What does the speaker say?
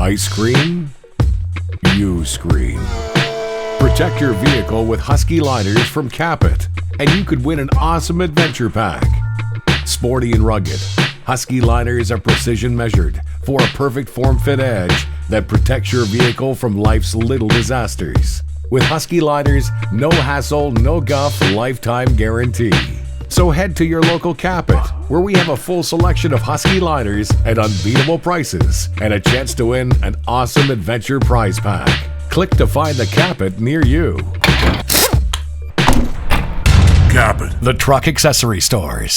Ice cream? You scream. Protect your vehicle with Husky Liners from Capit, and you could win an awesome adventure pack. Sporty and rugged, Husky Liners are precision measured for a perfect form-fit edge that protects your vehicle from life's little disasters. With Husky Liners, no hassle, no guff, lifetime guarantee. So head to your local Capit, where we have a full selection of Husky Liners at unbeatable prices and a chance to win an awesome adventure prize pack. Click to find the Capit near you. Capit, The truck accessory stores.